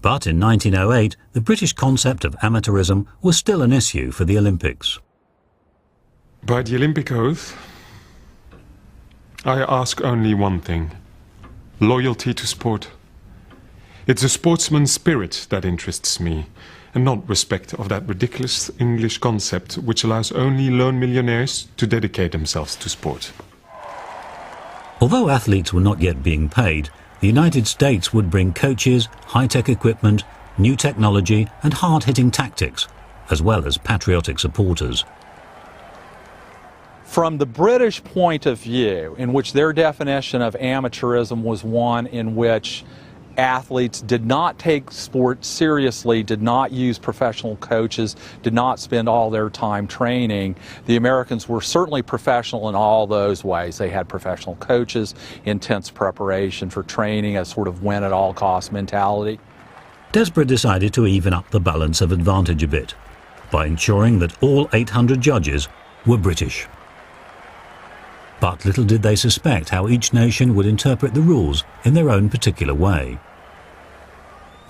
But in 1908, the British concept of amateurism was still an issue for the Olympics. By the Olympic oath, I ask only one thing: loyalty to sport. It's the sportsman's spirit that interests me, and not respect of that ridiculous English concept which allows only lone millionaires to dedicate themselves to sport. Although athletes were not yet being paid, the United States would bring coaches, high-tech equipment, new technology and hard-hitting tactics, as well as patriotic supporters. From the British point of view, in which their definition of amateurism was one in which athletes did not take sport seriously, did not use professional coaches, did not spend all their time training, the Americans were certainly professional in all those ways. They had professional coaches, intense preparation for training, a sort of win-at-all-cost mentality. Desborough decided to even up the balance of advantage a bit by ensuring that all 800 judges were British. But little did they suspect how each nation would interpret the rules in their own particular way.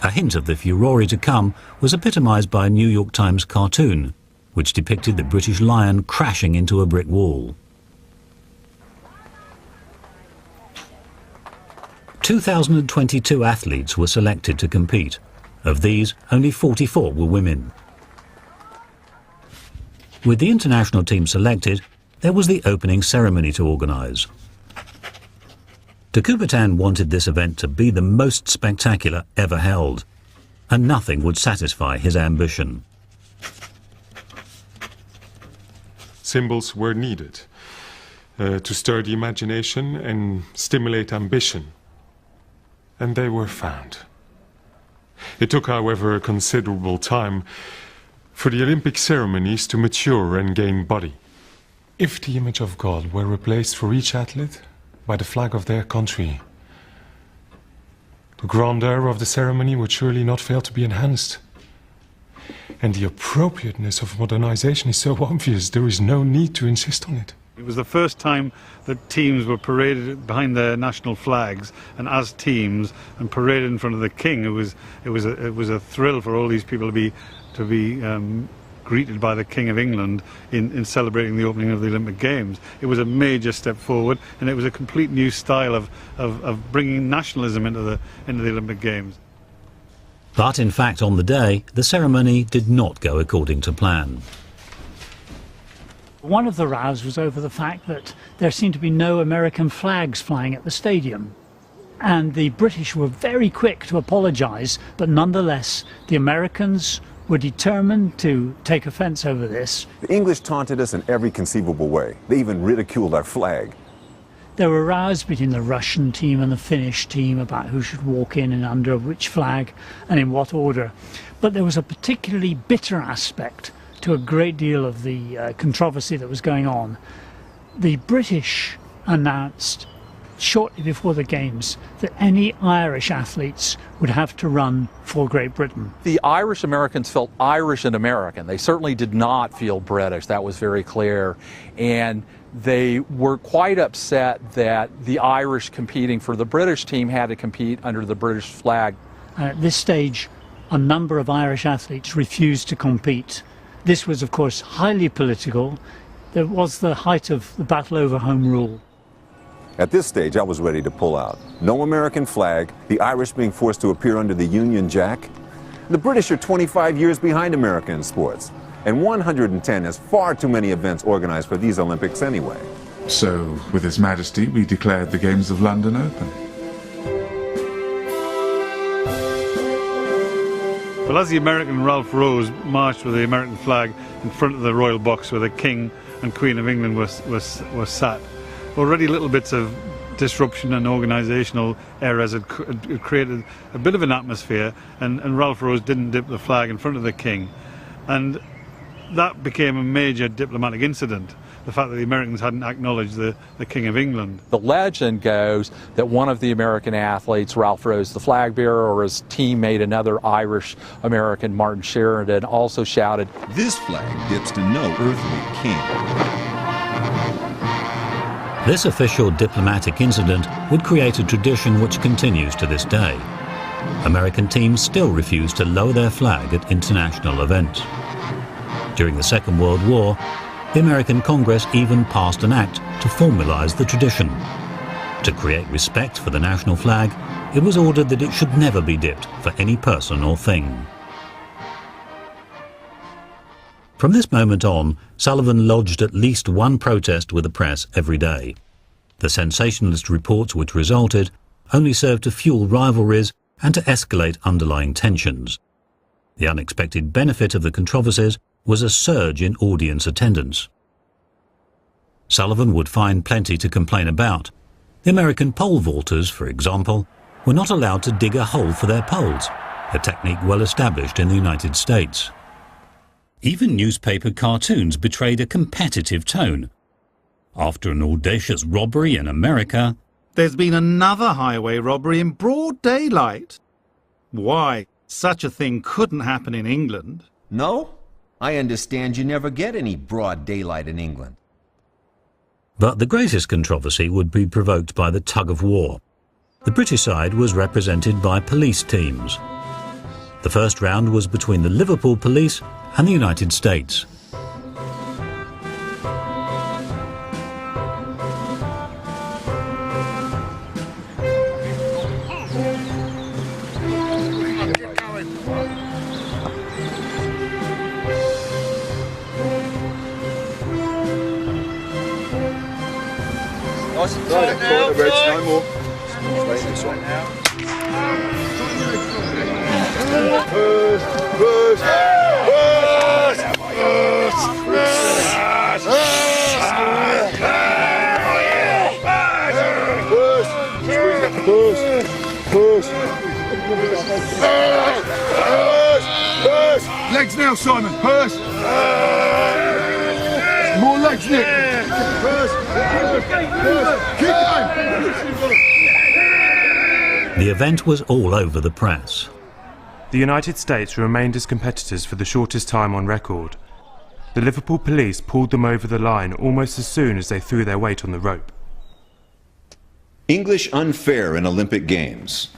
A hint of the furore to come was epitomised by a New York Times cartoon, which depicted the British Lion crashing into a brick wall. 2,022 athletes were selected to compete. Of these, only 44 were women. With the international team selected, there was the opening ceremony to organise. De Coubertin wanted this event to be the most spectacular ever held, and nothing would satisfy his ambition. Symbols were needed to stir the imagination and stimulate ambition, and they were found. It took, however, a considerable time for the Olympic ceremonies to mature and gain body. If the image of God were replaced for each athlete by the flag of their country, the grandeur of the ceremony would surely not fail to be enhanced. And the appropriateness of modernization is so obvious, there is no need to insist on it. It was the first time that teams were paraded behind their national flags and as teams and paraded in front of the king. It was a thrill for all these people to be greeted by the King of England in celebrating the opening of the Olympic Games. It was a major step forward, and it was a complete new style of bringing nationalism into the Olympic Games. But in fact, on the day, the ceremony did not go according to plan. One of the rows was over the fact that there seemed to be no American flags flying at the stadium. And the British were very quick to apologise, but nonetheless, the Americans were determined to take offence over this. The English taunted us in every conceivable way. They even ridiculed our flag. There were rows between the Russian team and the Finnish team about who should walk in and under which flag and in what order. But there was a particularly bitter aspect to a great deal of the controversy that was going on. The British announced shortly before the Games that any Irish athletes would have to run for Great Britain. The Irish Americans felt Irish and American. They certainly did not feel British. That was very clear. And they were quite upset that the Irish competing for the British team had to compete under the British flag. At this stage, a number of Irish athletes refused to compete. This was, of course, highly political. There was the height of the battle over Home Rule. At this stage, I was ready to pull out. No American flag, the Irish being forced to appear under the Union Jack. The British are 25 years behind America in sports, and 110 has far too many events organized for these Olympics anyway. So, with His Majesty, we declared the Games of London open. Well, as the American Ralph Rose marched with the American flag in front of the royal box where the King and Queen of England was sat, already little bits of disruption and organisational errors had created a bit of an atmosphere, and Ralph Rose didn't dip the flag in front of the King. And that became a major diplomatic incident, the fact that the Americans hadn't acknowledged the King of England. The legend goes that one of the American athletes, Ralph Rose, the flag bearer, or his teammate, another Irish-American, Martin Sheridan, also shouted, "This flag dips to no earthly king." This official diplomatic incident would create a tradition which continues to this day. American teams still refused to lower their flag at international events. During the Second World War, the American Congress even passed an act to formalize the tradition. To create respect for the national flag, it was ordered that it should never be dipped for any person or thing. From this moment on, Sullivan lodged at least one protest with the press every day. The sensationalist reports which resulted only served to fuel rivalries and to escalate underlying tensions. The unexpected benefit of the controversies was a surge in audience attendance. Sullivan would find plenty to complain about. The American pole vaulters, for example, were not allowed to dig a hole for their poles, a technique well established in the United States. Even newspaper cartoons betrayed a competitive tone. After an audacious robbery in America, there's been another highway robbery in broad daylight. Why, such a thing couldn't happen in England. No? I understand you never get any broad daylight in England. But the greatest controversy would be provoked by the tug of war. The British side was represented by police teams. The first round was between the Liverpool Police and the United States. Legs now, Simon. Purse. More legs, Nick. Purse. Keep going. The event was all over the press. The United States remained as competitors for the shortest time on record. The Liverpool Police pulled them over the line almost as soon as they threw their weight on the rope. English unfair in Olympic Games.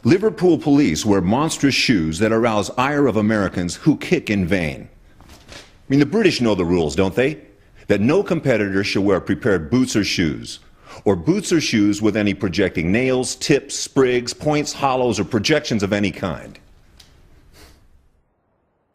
Liverpool Police wear monstrous shoes that arouse ire of Americans who kick in vain. I mean, the British know the rules, don't they? That no competitor shall wear prepared boots or shoes with any projecting nails, tips, sprigs, points, hollows, or projections of any kind.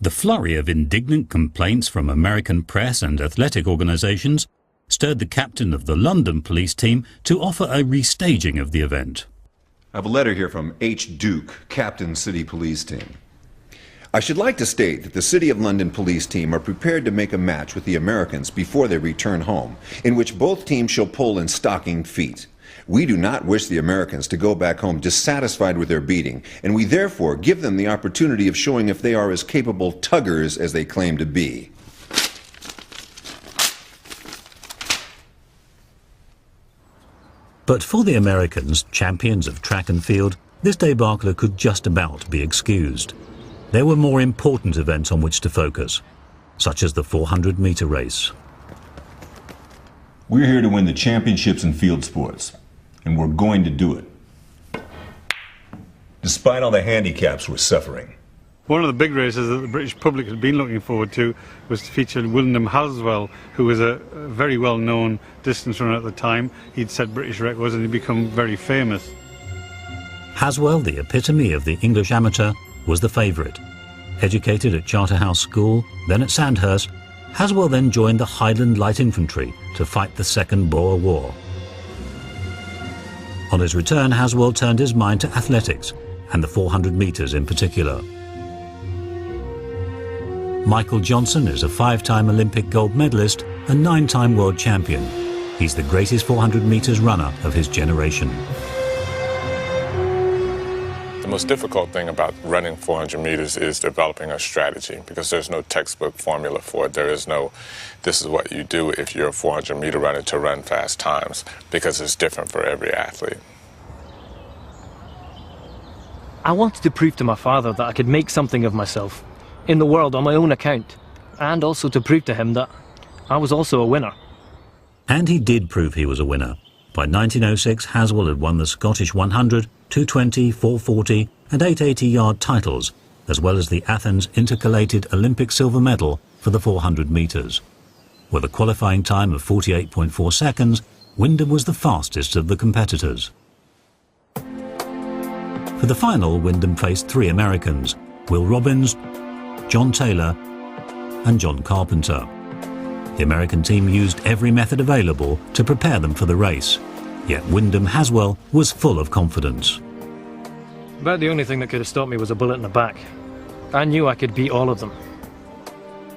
The flurry of indignant complaints from American press and athletic organisations stirred the captain of the London police team to offer a restaging of the event. I have a letter here from H. Duke, Captain City Police Team. I should like to state that the City of London Police Team are prepared to make a match with the Americans before they return home, in which both teams shall pull in stockinged feet. We do not wish the Americans to go back home dissatisfied with their beating, and we therefore give them the opportunity of showing if they are as capable tuggers as they claim to be. But for the Americans, champions of track and field, this debacle could just about be excused. There were more important events on which to focus, such as the 400-metre race. We're here to win the championships in field sports, and we're going to do it. Despite all the handicaps we're suffering. One of the big races that the British public had been looking forward to was to feature Wyndham Haswell, who was a very well-known distance runner at the time. He'd set British records and he'd become very famous. Haswell, the epitome of the English amateur, was the favourite. Educated at Charterhouse School, then at Sandhurst, Haswell then joined the Highland Light Infantry to fight the Second Boer War. On his return, Haswell turned his mind to athletics, and the 400 metres in particular. Michael Johnson is a 5-time Olympic gold medalist and 9-time world champion. He's the greatest 400 metres runner of his generation. The most difficult thing about running 400 meters is developing a strategy, because there's no textbook formula for it. There is no, this is what you do if you're a 400 meter runner to run fast times, because it's different for every athlete. I wanted to prove to my father that I could make something of myself in the world on my own account, and also to prove to him that I was also a winner. And he did prove he was a winner. By 1906, Haswell had won the Scottish 100, 220, 440 and 8 80-yard titles, as well as the Athens intercalated Olympic silver medal for the 400 metres. With a qualifying time of 48.4 seconds, Wyndham was the fastest of the competitors. For the final, Wyndham faced 3 Americans, Will Robbins, John Taylor and John Carpenter. The American team used every method available to prepare them for the race, yet Wyndham Haswell was full of confidence. About the only thing that could have stopped me was a bullet in the back. I knew I could beat all of them.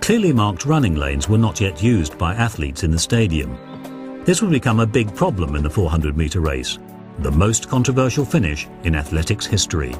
Clearly marked running lanes were not yet used by athletes in the stadium. This would become a big problem in the 400-metre race, the most controversial finish in athletics history.